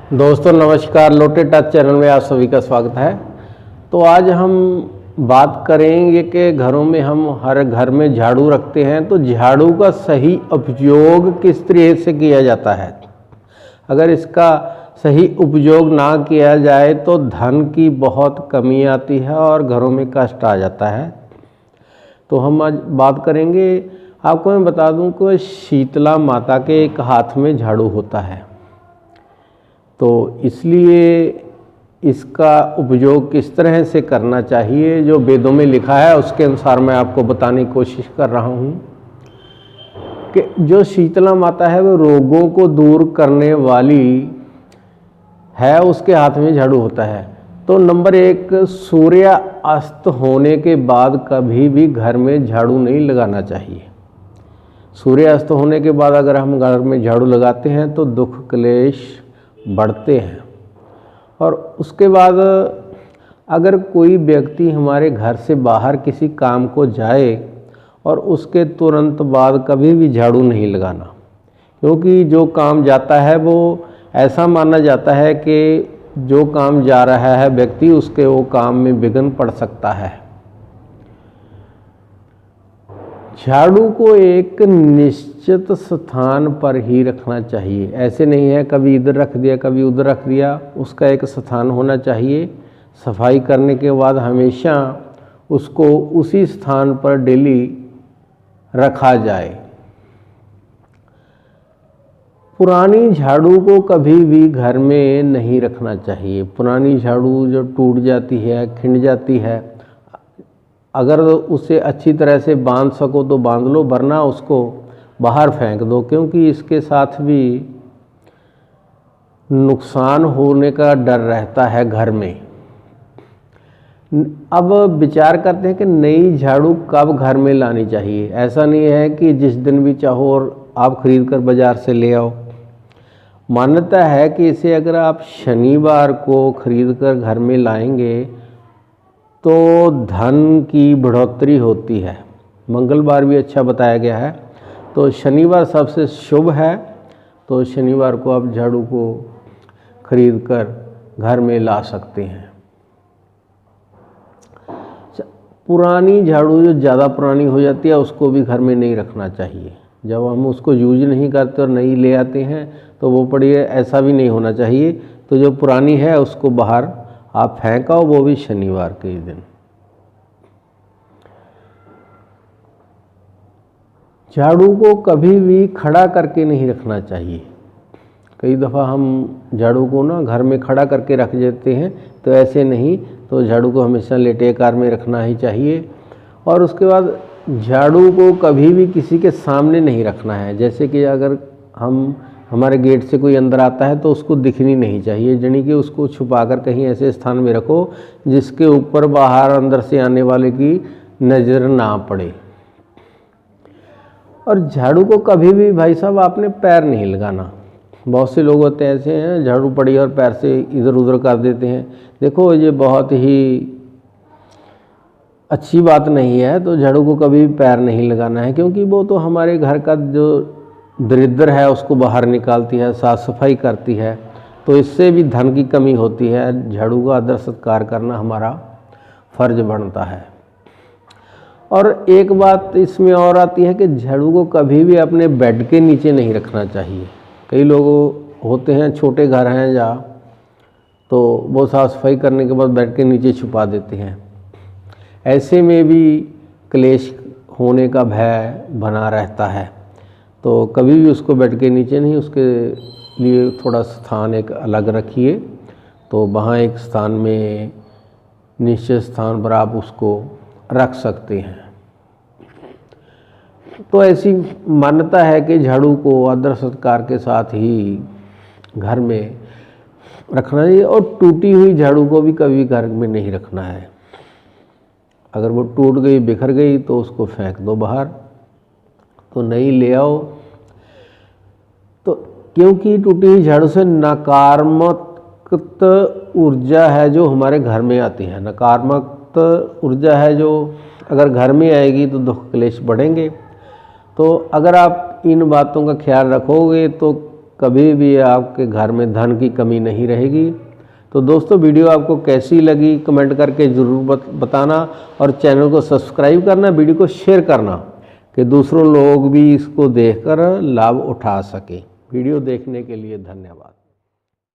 दोस्तों नमस्कार, लोटे touch channel में आप सभी का स्वागत है। तो आज हम बात करेंगे कि घरों में हम हर घर में झाड़ू रखते हैं, तो झाड़ू का सही उपयोग किस तरह से किया जाता है। अगर इसका सही उपयोग ना किया जाए तो धन की बहुत कमी आती है और घरों में कष्ट आ जाता है। तो हम आज बात करेंगे, आपको मैं बता दूं कि शीतला माता के एक हाथ में झाड़ू होता है, तो इसलिए इसका उपयोग किस तरह से करना चाहिए जो वेदों में लिखा है उसके अनुसार मैं आपको बताने की कोशिश कर रहा हूँ कि जो शीतला माता है वो रोगों को दूर करने वाली है, उसके हाथ में झाड़ू होता है। तो नंबर 1, सूर्य अस्त होने के बाद कभी भी घर में झाड़ू नहीं लगाना चाहिए। सूर्य अस्त होने के बाद अगर हम घर में झाड़ू लगाते हैं तो दुख क्लेश बढ़ते हैं। और उसके बाद अगर कोई व्यक्ति हमारे घर से बाहर किसी काम को जाए और उसके तुरंत बाद कभी भी झाड़ू नहीं लगाना, क्योंकि जो काम जाता है वो ऐसा माना जाता है कि जो काम जा रहा है व्यक्ति उसके वो काम में विघ्न पड़ सकता है। झाड़ू को एक निश्चित स्थान पर ही रखना चाहिए, ऐसे नहीं है कभी इधर रख दिया कभी उधर रख दिया, उसका एक स्थान होना चाहिए। सफाई करने के बाद हमेशा उसको उसी स्थान पर डेली रखा जाए। पुरानी झाड़ू को कभी भी घर में नहीं रखना चाहिए। पुरानी झाड़ू जो टूट जाती है, खिंड जाती है, अगर उसे अच्छी तरह से बांध सको तो बांध लो, वरना उसको बाहर फेंक दो, क्योंकि इसके साथ भी नुकसान होने का डर रहता है घर में। अब विचार करते हैं कि नई झाड़ू कब घर में लानी चाहिए। ऐसा नहीं है कि जिस दिन भी चाहो और आप खरीद कर बाजार से ले आओ। मान्यता है कि इसे अगर आप शनिवार को खरीद कर घर में लाएंगे तो धन की बढ़ोतरी होती है। मंगलवार भी अच्छा बताया गया है, तो शनिवार सबसे शुभ है। तो शनिवार को आप झाड़ू को खरीद कर घर में ला सकते हैं। पुरानी झाड़ू जो ज़्यादा पुरानी हो जाती है उसको भी घर में नहीं रखना चाहिए। जब हम उसको यूज नहीं करते और नई ले आते हैं तो वो पड़ी है, ऐसा भी नहीं होना चाहिए। तो जो पुरानी है उसको बाहर आप फेंक आओ, वो भी शनिवार के दिन। झाड़ू को कभी भी खड़ा करके नहीं रखना चाहिए। कई दफ़ा हम झाड़ू को ना घर में खड़ा करके रख देते हैं, तो ऐसे नहीं, तो झाड़ू को हमेशा लेटे आकार में रखना ही चाहिए। और उसके बाद झाड़ू को कभी भी किसी के सामने नहीं रखना है। जैसे कि अगर हमारे गेट से कोई अंदर आता है तो उसको दिखनी नहीं चाहिए, यानी कि उसको छुपाकर कहीं ऐसे स्थान में रखो जिसके ऊपर बाहर अंदर से आने वाले की नज़र ना पड़े। और झाड़ू को कभी भी भाई साहब आपने पैर नहीं लगाना। बहुत से लोग होते हैं ऐसे हैं, झाड़ू पड़ी और पैर से इधर उधर कर देते हैं। देखो ये बहुत ही अच्छी बात नहीं है। तो झाड़ू को कभी भी पैर नहीं लगाना है, क्योंकि वो तो हमारे घर का जो दरिद्र है उसको बाहर निकालती है, साफ सफाई करती है, तो इससे भी धन की कमी होती है। झाड़ू का आदर सत्कार करना हमारा फर्ज बनता है। और एक बात इसमें और आती है कि झाड़ू को कभी भी अपने बेड के नीचे नहीं रखना चाहिए। कई लोग होते हैं, छोटे घर हैं जहाँ, तो वो साफ सफाई करने के बाद बेड के नीचे छुपा देते हैं। ऐसे में भी क्लेश होने का भय बना रहता है। तो कभी भी उसको बेड के नीचे नहीं, उसके लिए थोड़ा स्थान एक अलग रखिए। तो वहाँ एक स्थान में, निश्चित स्थान पर आप उसको रख सकते हैं। तो ऐसी मान्यता है कि झाड़ू को आदर सत्कार के साथ ही घर में रखना चाहिए। और टूटी हुई झाड़ू को भी कभी घर में नहीं रखना है। अगर वो टूट गई, बिखर गई, तो उसको फेंक दो बाहर, तो नई ले आओ। तो क्योंकि टूटी हुई झाड़ू से नकारात्मक ऊर्जा है जो हमारे घर में आती है। नकारात्मक ऊर्जा है जो अगर घर में आएगी तो दुख क्लेश बढ़ेंगे। तो अगर आप इन बातों का ख्याल रखोगे तो कभी भी आपके घर में धन की कमी नहीं रहेगी। तो दोस्तों वीडियो आपको कैसी लगी कमेंट करके ज़रूर बताना और चैनल को सब्सक्राइब करना, वीडियो को शेयर करना कि दूसरों लोग भी इसको देखकर लाभ उठा सके। वीडियो देखने के लिए धन्यवाद।